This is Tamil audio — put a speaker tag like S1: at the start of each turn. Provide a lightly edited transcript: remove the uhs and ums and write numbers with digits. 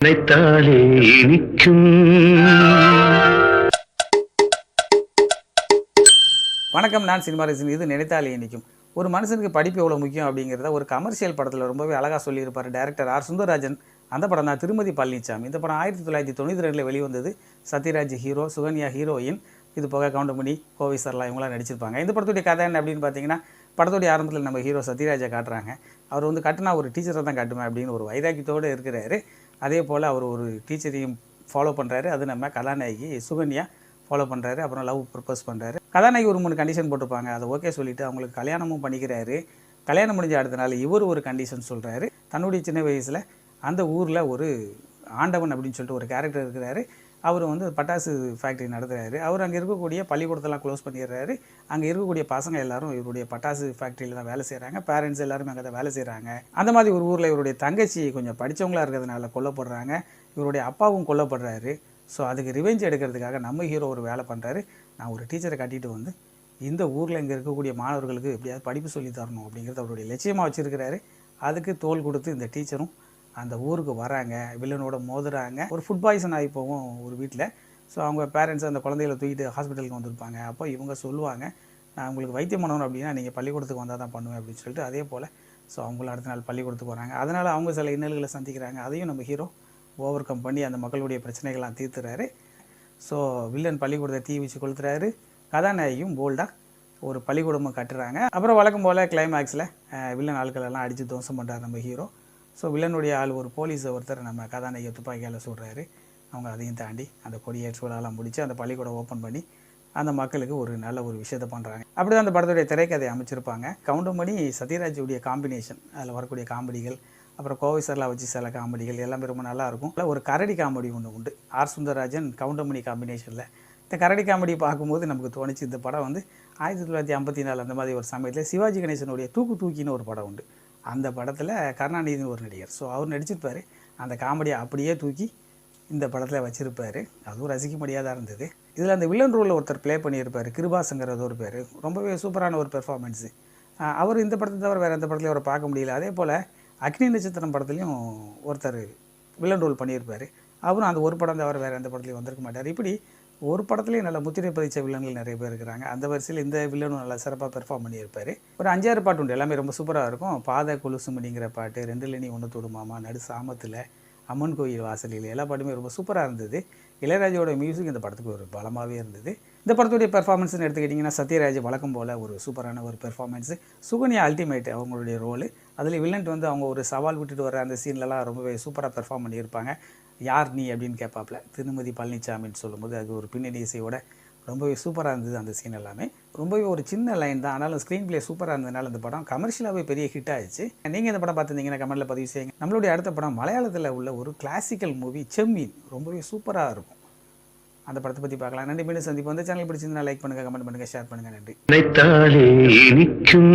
S1: நினைத்தாலே இனிக்கும்.
S2: வணக்கம், நான் சினிமா ரசிகன். இது நினைத்தாலே இனிக்கும். ஒரு மனுஷனுக்கு படிப்பு எவ்வளோ முக்கியம் அப்படிங்கிறத ஒரு கமர்ஷியல் படத்தில் ரொம்பவே அழகாக சொல்லியிருப்பார் டைரக்டர் ஆர் சுந்தரராஜன். அந்த படம் தான் திருமதி பழனிசாமி. இந்த படம் 1992 வெளிவந்தது. Sathyaraj hero, Sukanya heroine. இது போக கவுண்டமணி, கோவை சரளா இவங்களாம் நடிச்சிருப்பாங்க. இந்த படத்துடைய கதை என்ன அப்படின்னு பார்த்தீங்கன்னா, படத்துடைய ஆரம்பத்தில் நம்ம ஹீரோ சத்யராஜை காட்டுறாங்க. அவர் வந்து கட்டினா ஒரு டீச்சரை தான் காட்டுவேன் அப்படின்னு ஒரு வைராக்கியத்தோடு இருக்கிறாரு. அதே போல் அவர் ஒரு டீச்சரையும் ஃபாலோ பண்ணுறாரு. அது நம்ம கதாநாயகி சுகன்யா ஃபாலோ பண்ணுறாரு. அப்புறம் லவ் ப்ரப்போஸ் பண்ணுறாரு. கதாநாயகி ஒரு 3 கண்டிஷன் போட்டிருப்பாங்க. அதை ஓகே சொல்லிவிட்டு அவங்களுக்கு கல்யாணமும் பண்ணிக்கிறாரு. கல்யாணம் முடிஞ்ச அடுத்த நாள் இவர் ஒரு கண்டிஷன் சொல்கிறாரு. தன்னுடைய சின்ன வயசில் அந்த ஊரில் ஒரு ஆண்டவன் அப்படின்னு சொல்லிட்டு ஒரு கேரக்டர் இருக்கிறாரு. அவர் வந்து பட்டாசு ஃபேக்ட்ரி நடத்துகிறாரு. அவர் அங்கே இருக்கக்கூடிய பள்ளிக்கூடத்தெல்லாம் க்ளோஸ் பண்ணிடுறாரு. அங்கே இருக்கக்கூடிய பசங்க எல்லாரும் இவருடைய பட்டாசு ஃபேக்ட்ரியில் தான் வேலை செய்கிறாங்க. பேரண்ட்ஸ் எல்லாருமே அங்கே தான் வேலை செய்கிறாங்க. அந்த மாதிரி ஒரு ஊரில் இவருடைய தங்கச்சி கொஞ்சம் படித்தவங்களாக இருக்கிறதுனால கொல்லப்படுறாங்க. இவருடைய அப்பாவும் கொல்லப்படுறாரு. ஸோ அதுக்கு ரிவெஞ்ச் எடுக்கிறதுக்காக நம்ம ஹீரோ ஒரு வேலை பண்ணுறாரு. நான் ஒரு டீச்சரை கட்டிட்டு வந்து இந்த ஊரில் இங்கே இருக்கக்கூடிய மாணவர்களுக்கு எப்படியாவது படிப்பு சொல்லி தரணும் அப்படிங்கிறது அவருடைய லட்சியமாக வச்சுருக்கிறாரு. அதுக்கு தோள் கொடுத்து இந்த டீச்சரும் அந்த ஊருக்கு வராங்க. வில்லனோட மோதுறாங்க. ஒரு ஃபுட் பாய்சன் ஆகி போகும் ஒரு வீட்டில். ஸோ அவங்க பேரண்ட்ஸ் அந்த குழந்தைகளை தூக்கிட்டு ஹாஸ்பிட்டலுக்கு வந்திருப்பாங்க. அப்போ இவங்க சொல்லுவாங்க, நான் உங்களுக்கு வைத்தியம் பண்ணணும் அப்படின்னா நீங்கள் பள்ளிக்கூடத்துக்கு வந்தால் தான் பண்ணுவேன் அப்படின்னு சொல்லிட்டு, அதே போல் ஸோ அவங்கள அடுத்த நாள் பள்ளிக்கூடத்துக்கு வராங்க. அதனால் அவங்க சில இன்னல்களை சந்திக்கிறாங்க. அதையும் நம்ம ஹீரோ ஓவர் கம் பண்ணி அந்த மக்களுடைய பிரச்சனைகள்லாம் தீர்த்துறாரு. ஸோ வில்லன் பள்ளிக்கூடத்தை தீ வச்சு கொளுத்துறாரு. கதாநாயகியும் போல்டாக ஒரு பள்ளிக்கூடமும் கட்டுறாங்க. அப்புறம் வழக்கம் போல் கிளைமேக்ஸில் வில்லன் ஆட்களெல்லாம் அடித்து துவம்சம் பண்ணுறாரு நம்ம ஹீரோ. ஸோ வில்லனுடைய ஆள் ஒரு போலீஸ் ஒருத்தர் நம்ம கதாநாயகி துப்பாக்கியால் சொல்கிறாரு. அவங்க அதையும் தாண்டி அந்த கொடியேற்றுவதெல்லாம் முடித்து அந்த பள்ளிக்கூடம் ஓப்பன் பண்ணி அந்த மக்களுக்கு ஒரு நல்ல ஒரு விஷயத்தை பண்ணுறாங்க. அப்படி தான் அந்த படத்துடைய திரைக்கதையை அமைச்சிருப்பாங்க. கவுண்டமணி சத்யராஜுடைய காம்பினேஷன், அதில் வரக்கூடிய காமெடிகள், அப்புறம் கோவை சரளா வச்சு சில காமெடிகள் எல்லாமே ரொம்ப நல்லாயிருக்கும். ஒரு கரடி காமெடி ஒன்று உண்டு ஆர் சுந்தரராஜன் கவுண்டமணி காம்பினேஷனில். இந்த கரடி காமெடி பார்க்கும்போது நமக்கு தோணுச்சு, இந்த படம் வந்து 1954 அந்த மாதிரி ஒரு சமயத்தில் சிவாஜி கணேசனுடைய தூக்கின்னு ஒரு படம் உண்டு. அந்த படத்தில் கருணாநிதினு ஒரு நடிகர், ஸோ அவர் நடிச்சிருப்பார். அந்த காமெடியை அப்படியே தூக்கி இந்த படத்தில் வச்சுருப்பார். அதுவும் ரசிக்க முடியாதாக இருந்தது. இதில் அந்த வில்லன் ரோலில் ஒருத்தர் ப்ளே பண்ணியிருப்பார், கிருபாசங்கிறது ஒரு பேர். ரொம்பவே சூப்பரான ஒரு பெர்ஃபார்மன்ஸு. அவர் இந்த படத்தை தவிர வேறு எந்த படத்துலையும் அவரை பார்க்க முடியல. அதே போல் அக்னி நட்சத்திரம் படத்துலையும் ஒருத்தர் வில்லன் ரோல் பண்ணியிருப்பார். அவரும் அந்த ஒரு படம் தவிர வேறு எந்த படத்துலையும் வந்திருக்க மாட்டார். இப்படி ஒரு படத்துலேயும் நல்ல முத்திரை பதிச்ச வில்லன்கள் நிறைய பேர் இருக்கிறாங்க. அந்த வரிசையில் இந்த வில்லனும் நல்லா சிறப்பாக பெர்ஃபார்ம் பண்ணியிருப்பார். ஒரு 5-6 பாட்டு உண்டு, எல்லாமே ரொம்ப சூப்பராக இருக்கும். பாத கொலுசுமணிங்கிற பாட்டு, 2 நீ ஒன்று தொடு மாமா, நடு சாமத்தில், அம்மன் கோயில் வாசலில், எல்லா பாட்டுமே ரொம்ப சூப்பராக இருந்தது. இளையராஜாவோட மியூசிக் இந்த படத்துக்கு ஒரு பலமாகவே இருந்தது. இந்த படத்துடைய பெர்ஃபார்மன்ஸ்னு எடுத்துக்கிட்டிங்கன்னா, சத்யராஜ் வழக்கம் போல் ஒரு சூப்பரான ஒரு பெர்ஃபார்மன்ஸு. சுகன்யா அல்டிமேட் அவங்களுடைய ரோலு. அதில் வில்லன்ட்டு வந்து அவங்க ஒரு சவால் விட்டுட்டு வர அந்த சீன்லலாம் ரொம்பவே சூப்பராக பெர்ஃபார்ம் பண்ணியிருப்பாங்க. யார் நீ அப்படின்னு கேட்பாப்புல திருமதி பழனிசாமின்னு சொல்லும்போது அது ஒரு பின்னணி இசையோட ரொம்பவே சூப்பராக இருந்தது. அந்த சீன் எல்லாமே ரொம்பவே ஒரு சின்ன லைன் தான், ஆனாலும் ஸ்க்ரீன் பிளே சூப்பராக இருந்ததுனால இந்த படம் கமர்ஷியலாகவே பெரிய ஹிட் ஆயிடுச்சு. நீங்கள் இந்த படம் பார்த்துருந்தீங்கன்னா கமெண்ட்டில் பதிவு செய்யுங்க. நம்மளுடைய அடுத்த படம் மலையாளத்தில் உள்ள ஒரு கிளாசிக்கல் மூவி செம்மீன், ரொம்பவே சூப்பராக இருக்கும். அந்த படத்தை பற்றி பார்க்கலாம். நன்றி, மீண்டும் சந்திப்போம். இந்த சேனல் பிடிச்சிருந்தா லைக் பண்ணுங்கள், கமெண்ட் பண்ணுங்கள், ஷேர் பண்ணுங்கள். நன்றி.
S1: நினைத்தாலே இனிக்கும்.